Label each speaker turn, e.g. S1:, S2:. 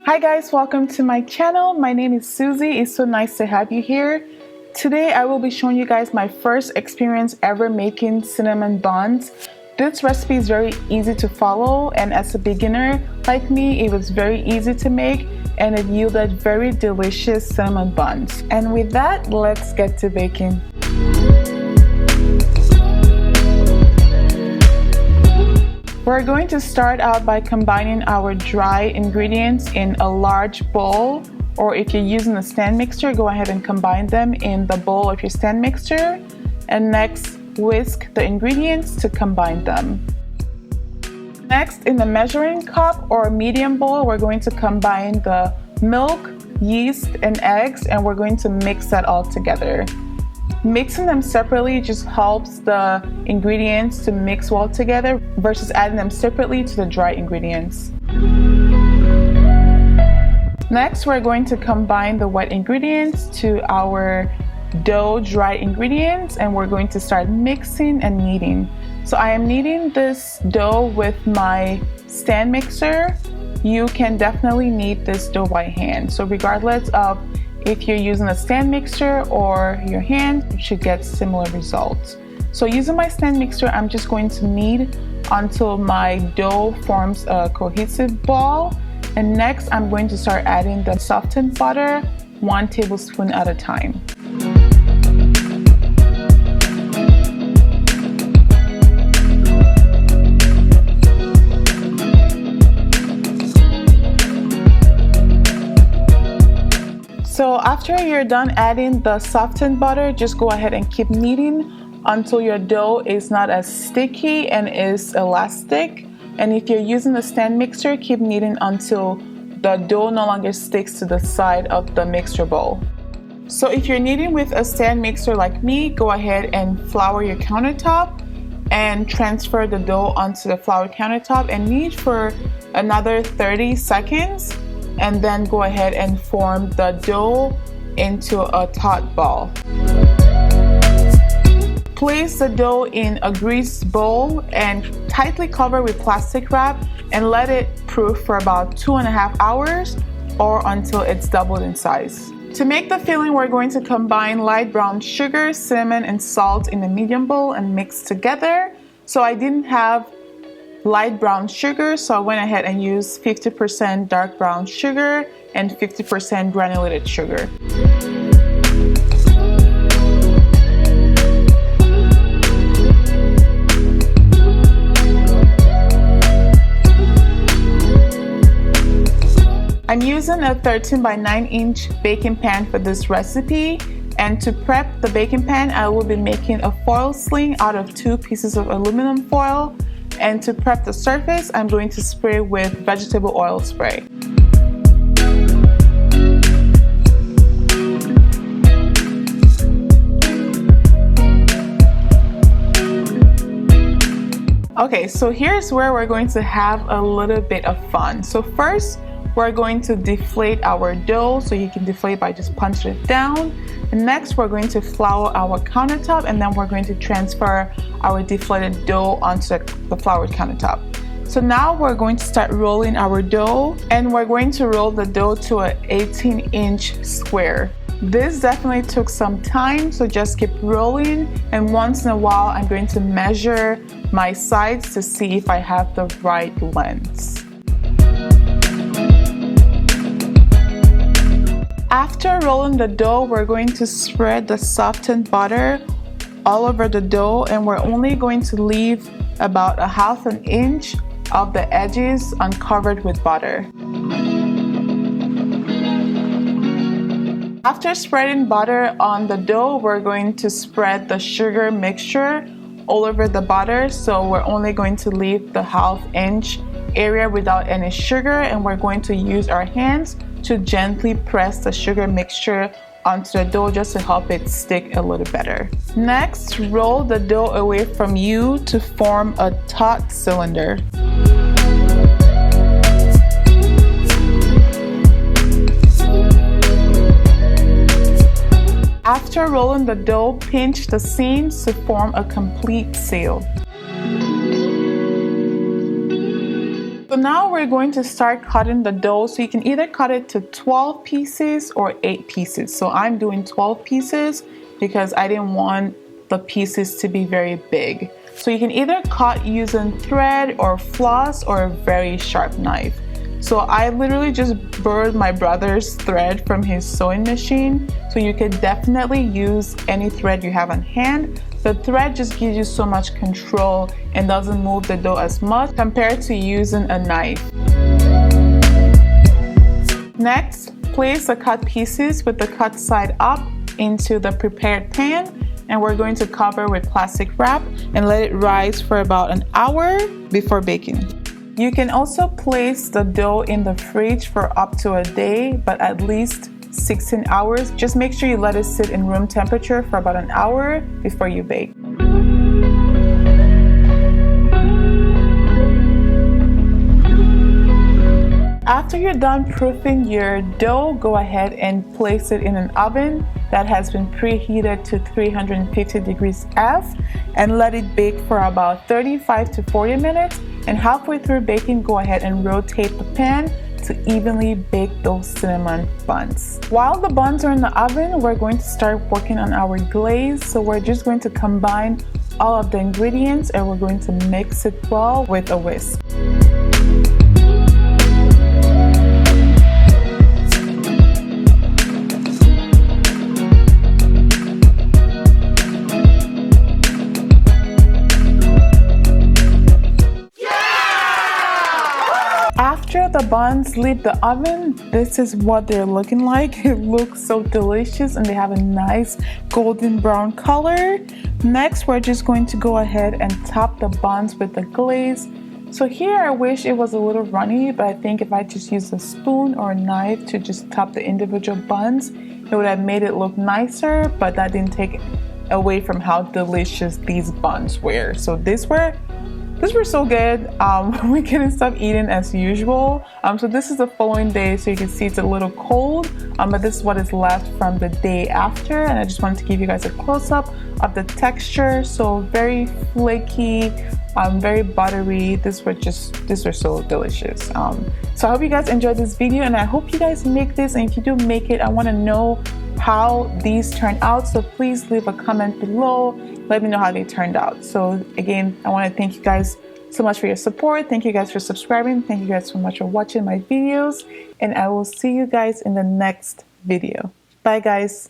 S1: Hi guys, welcome to my channel. My name is Susie. It's so nice to have you here. Today I will be showing you guys my first experience ever making cinnamon buns. This recipe is very easy to follow, and as a beginner like me, it was very easy to make and it yielded very delicious cinnamon buns. And with that, let's get to baking. We're going to start out by combining our dry ingredients in a large bowl, or if you're using a stand mixer, go ahead and combine them in the bowl of your stand mixer. And next, whisk the ingredients to combine them. Next, in the measuring cup or medium bowl, we're going to combine the milk, yeast, and eggs, and we're going to mix that all together. Mixing them separately just helps the ingredients to mix well together versus adding them separately to the dry ingredients. Next, we're going to combine the wet ingredients to our dough dry ingredients, and we're going to start mixing and kneading. So I am kneading this dough with my stand mixer. You can definitely knead this dough by hand. So regardless of if you're using a stand mixer or your hand, you should get similar results. So using my stand mixer, I'm just going to knead until my dough forms a cohesive ball. And next, I'm going to start adding the softened butter, 1 tablespoon at a time. So after you're done adding the softened butter, just go ahead and keep kneading until your dough is not as sticky and is elastic. And if you're using a stand mixer, keep kneading until the dough no longer sticks to the side of the mixer bowl. So if you're kneading with a stand mixer like me, go ahead and flour your countertop and transfer the dough onto the floured countertop and knead for another 30 seconds. And then go ahead and form the dough into a taut ball. Place the dough in a greased bowl and tightly cover with plastic wrap and let it proof for about 2.5 hours or until it's doubled in size. To make the filling, we're going to combine light brown sugar, cinnamon, and salt in a medium bowl and mix together. So I didn't have light brown sugar, so I went ahead and used 50% dark brown sugar and 50% granulated sugar. I'm using a 13 by 9 inch baking pan for this recipe, and to prep the baking pan, I will be making a foil sling out of 2 pieces of aluminum foil. And to prep the surface, I'm going to spray with vegetable oil spray. Okay, so here's where we're going to have a little bit of fun. So first, we're going to deflate our dough, so you can deflate by just punching it down. And next, we're going to flour our countertop, and then we're going to transfer our deflated dough onto the floured countertop. So now we're going to start rolling our dough, and we're going to roll the dough to an 18-inch square. This definitely took some time, so just keep rolling, and once in a while, I'm going to measure my sides to see if I have the right lengths. After rolling the dough, we're going to spread the softened butter all over the dough, and we're only going to leave about 1/2 inch of the edges uncovered with butter. After spreading butter on the dough, we're going to spread the sugar mixture all over the butter, so we're only going to leave the 1/2 inch area without any sugar, and we're going to use our hands to gently press the sugar mixture onto the dough just to help it stick a little better. Next, roll the dough away from you to form a taut cylinder. After rolling the dough, pinch the seams to form a complete seal. So now we're going to start cutting the dough. So you can either cut it to 12 pieces or 8 pieces. So I'm doing 12 pieces because I didn't want the pieces to be very big. So you can either cut using thread or floss or a very sharp knife. So I literally just borrowed my brother's thread from his sewing machine. So you could definitely use any thread you have on hand. The thread just gives you so much control and doesn't move the dough as much compared to using a knife. Next, place the cut pieces with the cut side up into the prepared pan, and we're going to cover with plastic wrap and let it rise for about an hour before baking. You can also place the dough in the fridge for up to a day, but at least 16 hours. Just make sure you let it sit in room temperature for about an hour before you bake. After you're done proofing your dough, go ahead and place it in an oven that has been preheated to 350 degrees F and let it bake for about 35 to 40 minutes. And halfway through baking, go ahead and rotate the pan to evenly bake those cinnamon buns. While the buns are in the oven, we're going to start working on our glaze. So we're just going to combine all of the ingredients and we're going to mix it well with a whisk. After the buns leave the oven, this is what they're looking like. It looks so delicious and they have a nice golden brown color. Next, we're just going to go ahead and top the buns with the glaze. So here I wish it was a little runny, but I think if I just used a spoon or a knife to just top the individual buns, it would have made it look nicer, but that didn't take away from how delicious these buns were. So these were so good. We couldn't stop eating as usual. So this is the following day, so you can see it's a little cold, but this is what is left from the day after. And I just wanted to give you guys a close-up of the texture. So very flaky, very buttery. These were so delicious. So I hope you guys enjoyed this video, and I hope you guys make this. And if you do make it, I want to know how these turn out. So please leave a comment below. Let me know how they turned out. So again, I want to thank you guys so much for your support. Thank you guys for subscribing. Thank you guys so much for watching my videos. And I will see you guys in the next video. Bye guys.